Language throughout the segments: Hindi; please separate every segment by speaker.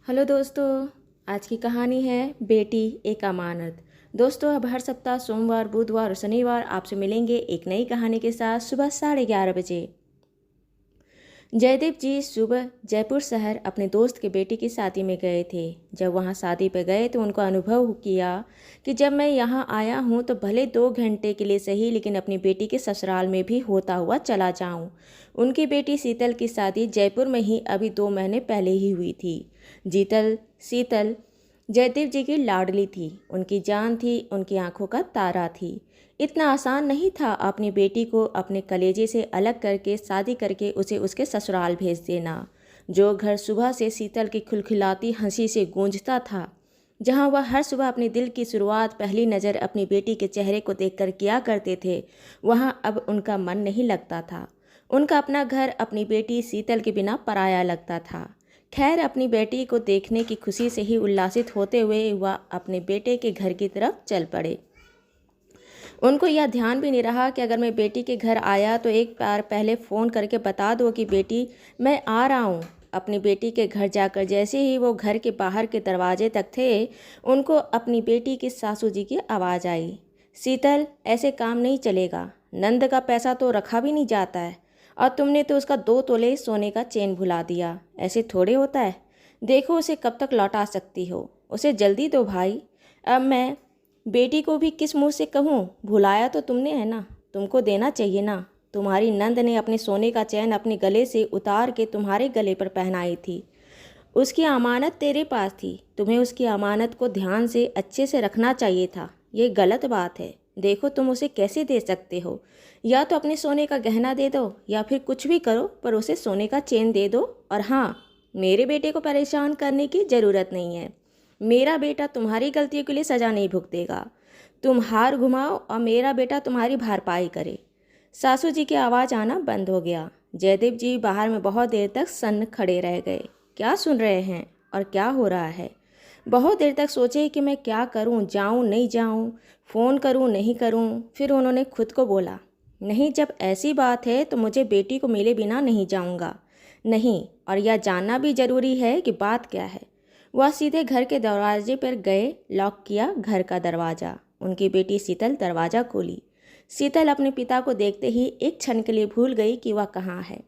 Speaker 1: हेलो दोस्तों। आज की कहानी है बेटी एक अमानत। दोस्तों, अब हर सप्ताह सोमवार, बुधवार और शनिवार आपसे मिलेंगे एक नई कहानी के साथ सुबह 11:30 बजे। जयदेव जी सुबह जयपुर शहर अपने दोस्त के बेटी की शादी में गए थे। जब वहाँ शादी पर गए तो उनको अनुभव किया कि जब मैं यहाँ आया हूँ तो भले 2 घंटे के लिए सही, लेकिन अपनी बेटी के ससुराल में भी होता हुआ चला जाऊँ। उनकी बेटी शीतल की शादी जयपुर में ही अभी 2 महीने पहले ही हुई थी। शीतल जयदेव जी की लाडली थी, उनकी जान थी, उनकी आंखों का तारा थी। इतना आसान नहीं था अपनी बेटी को अपने कलेजे से अलग करके शादी करके उसे उसके ससुराल भेज देना। जो घर सुबह से शीतल की खिलखिलाती हंसी से गूंजता था, जहां वह हर सुबह अपने दिल की शुरुआत पहली नज़र अपनी बेटी के चेहरे को देखकर किया करते थे, वहां अब उनका मन नहीं लगता था। उनका अपना घर अपनी बेटी शीतल के बिना पराया लगता था। खैर, अपनी बेटी को देखने की खुशी से ही उल्लासित होते हुए वह अपने बेटे के घर की तरफ चल पड़े। उनको यह ध्यान भी नहीं रहा कि अगर मैं बेटी के घर आया तो एक बार पहले फ़ोन करके बता दो कि बेटी मैं आ रहा हूँ। अपनी बेटी के घर जाकर जैसे ही वो घर के बाहर के दरवाजे तक थे, उनको अपनी बेटी की सासू जी की आवाज़ आई। शीतल, ऐसे काम नहीं चलेगा। नंद का पैसा तो रखा भी नहीं जाता है, और तुमने तो उसका 2 तोले सोने का चेन भुला दिया। ऐसे थोड़े होता है। देखो उसे कब तक लौटा सकती हो। उसे जल्दी दो भाई। अब मैं बेटी को भी किस मुंह से कहूँ? भुलाया तो तुमने है ना, तुमको देना चाहिए ना। तुम्हारी नंद ने अपने सोने का चैन अपने गले से उतार के तुम्हारे गले पर पहनाई थी। उसकी अमानत तेरे पास थी, तुम्हें उसकी अमानत को ध्यान से अच्छे से रखना चाहिए था। ये गलत बात है। देखो तुम उसे कैसे दे सकते हो। या तो अपने सोने का गहना दे दो या फिर कुछ भी करो, पर उसे सोने का चेन दे दो। और हाँ, मेरे बेटे को परेशान करने की ज़रूरत नहीं है। मेरा बेटा तुम्हारी गलतियों के लिए सज़ा नहीं भुगतेगा। तुम हार घुमाओ और मेरा बेटा तुम्हारी भरपाई करे। सासू जी की आवाज़ आना बंद हो गया। जयदेव जी बाहर में बहुत देर तक सन्न खड़े रह गए। क्या सुन रहे हैं और क्या हो रहा है? बहुत देर तक सोचे कि मैं क्या करूं, जाऊं नहीं जाऊं, फ़ोन करूं नहीं करूं। फिर उन्होंने खुद को बोला, नहीं, जब ऐसी बात है तो मुझे बेटी को मिले बिना नहीं जाऊंगा। नहीं, और यह जानना भी ज़रूरी है कि बात क्या है। वह सीधे घर के दरवाजे पर गए, लॉक किया घर का दरवाज़ा। उनकी बेटी शीतल दरवाज़ा खोली। शीतल अपने पिता को देखते ही एक क्षण के लिए भूल गई कि वह कहाँ है।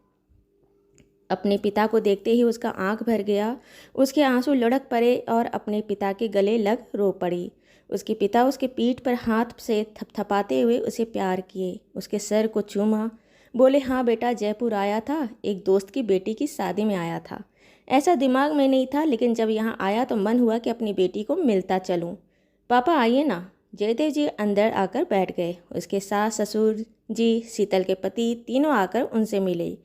Speaker 1: अपने पिता को देखते ही उसका आंख भर गया। उसके आंसू लुढ़क पड़े और अपने पिता के गले लग रो पड़ी। उसके पिता उसके पीठ पर हाथ से थपथपाते हुए उसे प्यार किए, उसके सर को चूमा। बोले, हाँ बेटा, जयपुर आया था, एक दोस्त की बेटी की शादी में आया था। ऐसा दिमाग में नहीं था, लेकिन जब यहाँ आया तो मन हुआ कि अपनी बेटी को मिलता चलूँ। पापा आइए ना। जयदेव जी अंदर आकर बैठ गए। उसके सास ससुर जी, शीतल के पति, तीनों आकर उनसे मिले।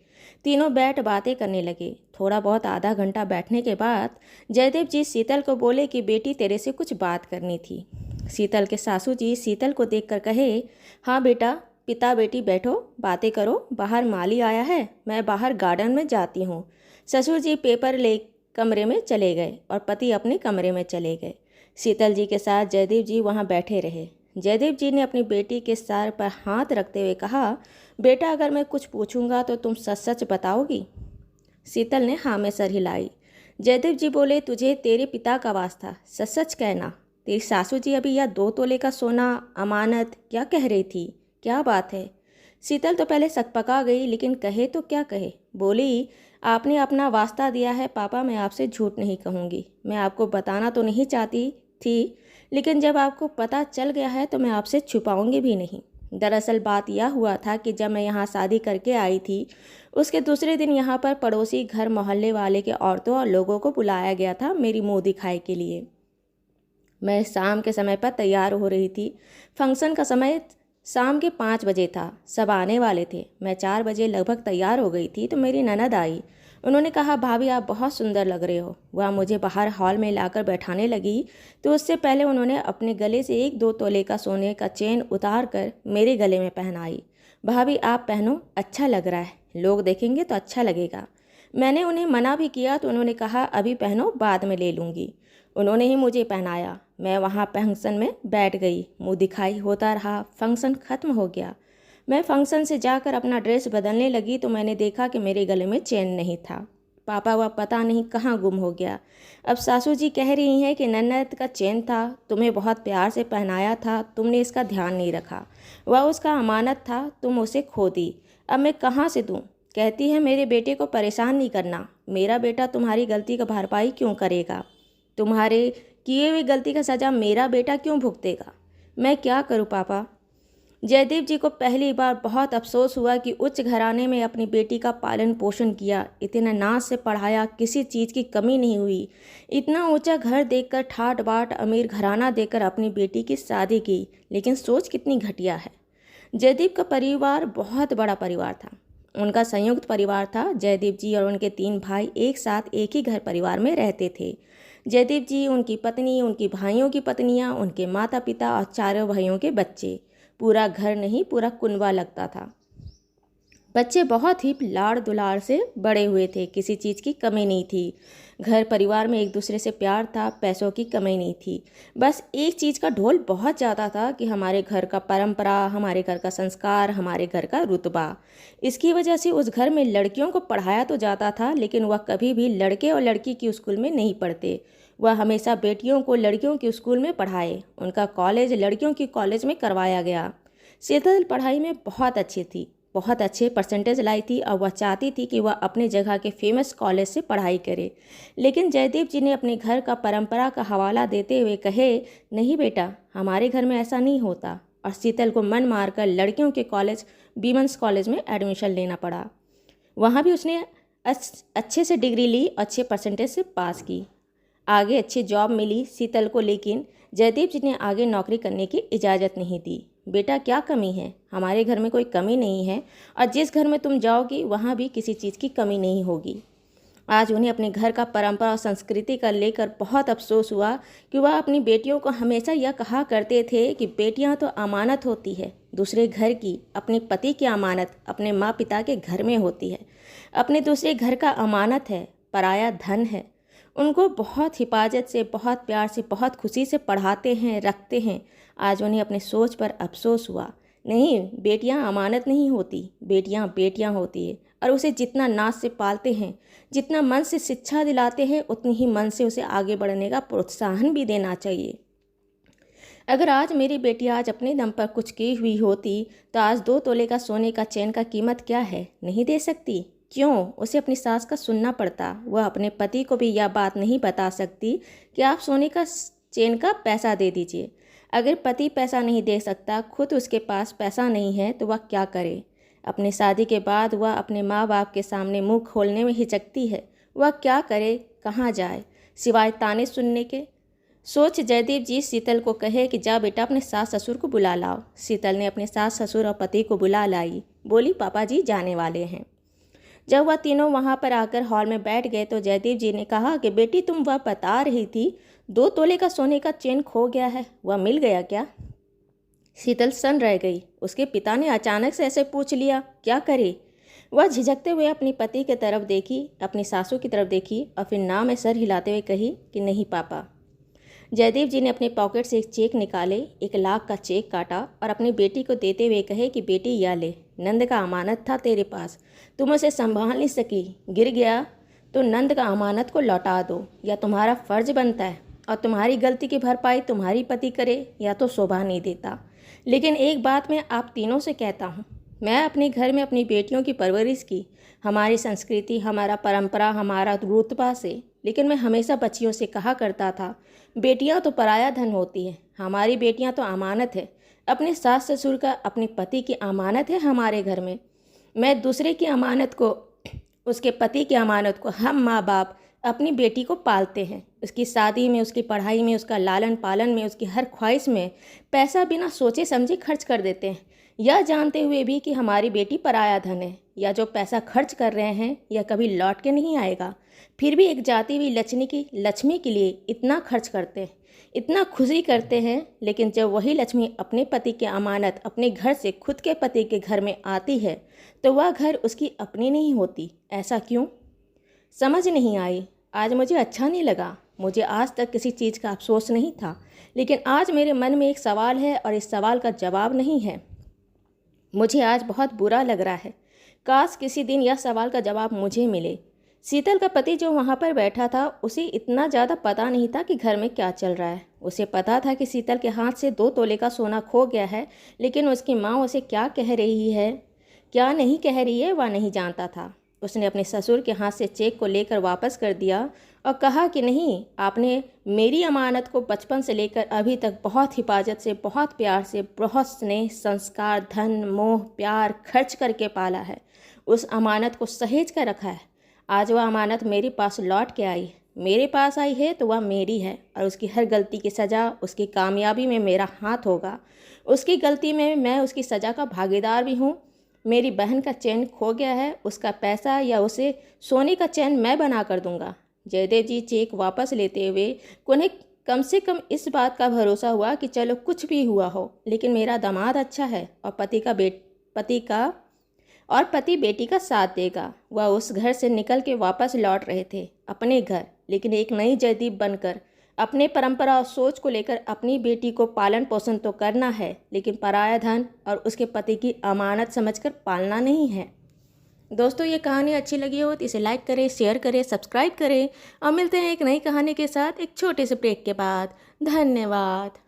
Speaker 1: तीनों बैठ बातें करने लगे। थोड़ा बहुत आधा घंटा बैठने के बाद जयदेव जी शीतल को बोले कि बेटी, तेरे से कुछ बात करनी थी। शीतल के सासू जी शीतल को देखकर कहे, हाँ बेटा, पिता बेटी बैठो, बातें करो। बाहर माली आया है, मैं बाहर गार्डन में जाती हूँ। ससुर जी पेपर ले कमरे में चले गए और पति अपने कमरे में चले गए। शीतल जी के साथ जयदेव जी वहाँ बैठे रहे। जयदेव जी ने अपनी बेटी के सर पर हाथ रखते हुए कहा, बेटा, अगर मैं कुछ पूछूंगा तो तुम सच सच बताओगी? शीतल ने हाँ में सर हिलाई। जयदेव जी बोले, तुझे तेरे पिता का वास्ता सच सच कहना। तेरी सासू जी अभी यह 2 तोले का सोना अमानत क्या कह रही थी? क्या बात है? शीतल तो पहले सकपका गई, लेकिन कहे तो क्या कहे। बोली, आपने अपना वास्ता दिया है पापा, मैं आपसे झूठ नहीं कहूँगी। मैं आपको बताना तो नहीं चाहती थी, लेकिन जब आपको पता चल गया है तो मैं आपसे छुपाऊंगी भी नहीं। दरअसल बात यह हुआ था कि जब मैं यहाँ शादी करके आई थी, उसके दूसरे दिन यहाँ पर पड़ोसी घर मोहल्ले वाले के औरतों और लोगों को बुलाया गया था मेरी मुँह दिखाई के लिए। मैं शाम के समय पर तैयार हो रही थी। फंक्शन का समय शाम के 5 बजे था। सब आने वाले थे। मैं 4 बजे लगभग तैयार हो गई थी तो मेरी ननद आई। उन्होंने कहा, भाभी आप बहुत सुंदर लग रहे हो। वह मुझे बाहर हॉल में लाकर बैठाने लगी तो उससे पहले उन्होंने अपने गले से एक 2 तोले का सोने का चेन उतार कर मेरे गले में पहनाई। भाभी आप पहनो, अच्छा लग रहा है, लोग देखेंगे तो अच्छा लगेगा। मैंने उन्हें मना भी किया तो उन्होंने कहा, अभी पहनो, बाद में ले लूँगी। उन्होंने ही मुझे पहनाया। मैं वहाँ फंक्शन में बैठ गई। मुँह दिखाई होता रहा। फंक्शन ख़त्म हो गया। मैं फंक्शन से जाकर अपना ड्रेस बदलने लगी तो मैंने देखा कि मेरे गले में चेन नहीं था। पापा वह पता नहीं कहाँ गुम हो गया। अब सासू जी कह रही हैं कि नन्नत का चेन था, तुम्हें बहुत प्यार से पहनाया था, तुमने इसका ध्यान नहीं रखा, वह उसका अमानत था, तुम उसे खो दी, अब मैं कहाँ से दूँ। कहती है मेरे बेटे को परेशान नहीं करना, मेरा बेटा तुम्हारी गलती का भरपाई क्यों करेगा, तुम्हारे किए हुए गलती का सज़ा मेरा बेटा क्यों भुगतेगा। मैं क्या करूँ पापा। जयदीप जी को पहली बार बहुत अफसोस हुआ कि उच्च घराने में अपनी बेटी का पालन पोषण किया, इतना नाज से पढ़ाया, किसी चीज़ की कमी नहीं हुई, इतना ऊंचा घर देखकर ठाट बाट अमीर घराना देकर अपनी बेटी की शादी की, लेकिन सोच कितनी घटिया है। जयदीप का परिवार बहुत बड़ा परिवार था, उनका संयुक्त परिवार था। जयदीप जी और उनके 3 भाई एक साथ एक ही घर परिवार में रहते थे। जयदीप जी, उनकी पत्नी, उनकी भाइयों की पत्नियां, उनके माता पिता और चारों भाइयों के बच्चे, पूरा घर नहीं पूरा कुनबा लगता था। बच्चे बहुत ही लाड़ दुलार से बड़े हुए थे, किसी चीज़ की कमी नहीं थी। घर परिवार में एक दूसरे से प्यार था, पैसों की कमी नहीं थी। बस एक चीज़ का ढोल बहुत ज़्यादा था कि हमारे घर का परंपरा, हमारे घर का संस्कार, हमारे घर का रुतबा। इसकी वजह से उस घर में लड़कियों को पढ़ाया तो जाता था, लेकिन वह कभी भी लड़के और लड़की की स्कूल में नहीं पढ़ते। वह हमेशा बेटियों को लड़कियों के स्कूल में पढ़ाए। उनका कॉलेज लड़कियों की कॉलेज में करवाया गया। शीतल पढ़ाई में बहुत अच्छी थी, बहुत अच्छे परसेंटेज लाई थी और वह चाहती थी कि वह अपने जगह के फेमस कॉलेज से पढ़ाई करे। लेकिन जयदीप जी ने अपने घर का परंपरा का हवाला देते हुए कहे, नहीं बेटा, हमारे घर में ऐसा नहीं होता, और शीतल को मन मारकर लड़कियों के कॉलेज वीमेंस कॉलेज में एडमिशन लेना पड़ा। वहाँ भी उसने अच्छे से डिग्री ली, अच्छे परसेंटेज से पास की, आगे अच्छी जॉब मिली शीतल को। लेकिन जयदीप जी ने आगे नौकरी करने की इजाज़त नहीं दी। बेटा क्या कमी है, हमारे घर में कोई कमी नहीं है, और जिस घर में तुम जाओगी वहाँ भी किसी चीज़ की कमी नहीं होगी। आज उन्हें अपने घर का परंपरा और संस्कृति का लेकर बहुत अफसोस हुआ कि वह अपनी बेटियों को हमेशा यह कहा करते थे कि बेटियां तो अमानत होती है दूसरे घर की, अपने पति की अमानत अपने माँ पिता के घर में होती है, अपने दूसरे घर का अमानत है, पराया धन है। उनको बहुत हिफाजत से, बहुत प्यार से, बहुत खुशी से पढ़ाते हैं, रखते हैं। आज उन्हें अपने सोच पर अफसोस हुआ। नहीं, बेटियां अमानत नहीं होती, बेटियां बेटियां होती है, और उसे जितना नाज से पालते हैं, जितना मन से शिक्षा दिलाते हैं, उतनी ही मन से उसे आगे बढ़ने का प्रोत्साहन भी देना चाहिए। अगर आज मेरी बेटी आज अपने दम पर कुछ की हुई होती तो आज 2 तोले का सोने का चेन का कीमत क्या है, नहीं दे सकती। क्यों? उसे अपनी सास का सुनना पड़ता। वह अपने पति को भी यह बात नहीं बता सकती कि आप सोने का चेन का पैसा दे दीजिए। अगर पति पैसा नहीं दे सकता, खुद उसके पास पैसा नहीं है, तो वह क्या करे। अपने शादी के बाद वह अपने माँ बाप के सामने मुंह खोलने में हिचकती है। वह क्या करे, कहाँ जाए, सिवाय ताने सुनने के। सोच जयदीप जी शीतल को कहे कि जा बेटा अपने सास ससुर को बुला लाओ। शीतल ने अपने सास ससुर और पति को बुला लाई। बोली, पापा जी जाने वाले हैं। जब वह तीनों वहां पर आकर हॉल में बैठ गए तो जयदीप जी ने कहा कि बेटी, तुम वह बता रही थी 2 तोले का सोने का चेन खो गया है, वह मिल गया क्या? शीतल सन रह गई। उसके पिता ने अचानक से ऐसे पूछ लिया, क्या करे। वह झिझकते हुए अपने पति की तरफ देखी, अपनी सासू की तरफ देखी और फिर ना में सर हिलाते हुए कही कि नहीं पापा। जयदीप जी ने अपने पॉकेट से एक चेक निकाले, 1 लाख का चेक काटा और अपनी बेटी को देते हुए कहे कि बेटी यह ले, नंद का अमानत था तेरे पास, तुम उसे संभाल नहीं सकी, गिर गया तो नंद का अमानत को लौटा दो, या तुम्हारा फर्ज बनता है, और तुम्हारी गलती की भरपाई तुम्हारी पति करे या तो शोभा नहीं देता। लेकिन एक बात मैं आप तीनों से कहता हूँ, मैं अपने घर में अपनी बेटियों की परवरिश की, हमारी संस्कृति, हमारा परंपरा, हमारा रुतबा से। लेकिन मैं हमेशा बच्चियों से कहा करता था, बेटियां तो पराया धन होती हैं, हमारी बेटियां तो अमानत है। अपने सास ससुर का, अपने पति की अमानत है हमारे घर में। मैं दूसरे की अमानत को, उसके पति की अमानत को हम माँ बाप अपनी बेटी को पालते हैं। उसकी शादी में, उसकी पढ़ाई में, उसका लालन पालन में, उसकी हर ख्वाहिश में पैसा बिना सोचे समझे खर्च कर देते हैं, यह जानते हुए भी कि हमारी बेटी पराया धन है, या जो पैसा खर्च कर रहे हैं यह कभी लौट के नहीं आएगा। फिर भी एक जाती हुई लक्ष्मी के लिए इतना खर्च करते हैं, इतना खुशी करते हैं, लेकिन जब वही लक्ष्मी अपने पति की अमानत अपने घर से खुद के पति के घर में आती है तो वह घर उसकी अपनी नहीं होती। ऐसा क्यों? समझ नहीं आई। आज मुझे अच्छा नहीं लगा। मुझे आज तक किसी चीज़ का अफसोस नहीं था, लेकिन आज मेरे मन में एक सवाल है और इस सवाल का जवाब नहीं है। मुझे आज बहुत बुरा लग रहा है। काश किसी दिन यह सवाल का जवाब मुझे मिले। शीतल का पति जो वहाँ पर बैठा था, उसे इतना ज़्यादा पता नहीं था कि घर में क्या चल रहा है। उसे पता था कि शीतल के हाथ से 2 तोले का सोना खो गया है, लेकिन उसकी माँ उसे क्या कह रही है, क्या नहीं कह रही है, वह नहीं जानता था। उसने अपने ससुर के हाथ से चेक को लेकर वापस कर दिया और कहा कि नहीं, आपने मेरी अमानत को बचपन से लेकर अभी तक बहुत हिफाजत से, बहुत प्यार से, बहुत स्नेह, संस्कार, धन, मोह, प्यार खर्च करके पाला है। उस अमानत को सहेज कर रखा है। आज वह अमानत मेरे पास लौट के आई, मेरे पास आई है तो वह मेरी है, और उसकी हर गलती की सज़ा, उसकी कामयाबी में मेरा हाथ होगा। उसकी गलती में मैं उसकी सज़ा का भागीदार भी हूँ। मेरी बहन का चैन खो गया है, उसका पैसा या उसे सोने का चैन मैं बना कर दूंगा। जयदेव जी चेक वापस लेते हुए उन्हें कम से कम इस बात का भरोसा हुआ कि चलो कुछ भी हुआ हो, लेकिन मेरा दामाद अच्छा है और पति बेटी का साथ देगा। वह उस घर से निकल के वापस लौट रहे थे अपने घर, लेकिन एक नई जयदीप बनकर। अपने परंपरा और सोच को लेकर अपनी बेटी को पालन पोषण तो करना है, लेकिन पराया धन और उसके पति की अमानत समझकर पालना नहीं है। दोस्तों, ये कहानी अच्छी लगी हो तो इसे लाइक करें, शेयर करें, सब्सक्राइब करें, और मिलते हैं एक नई कहानी के साथ एक छोटे से ब्रेक के बाद। धन्यवाद।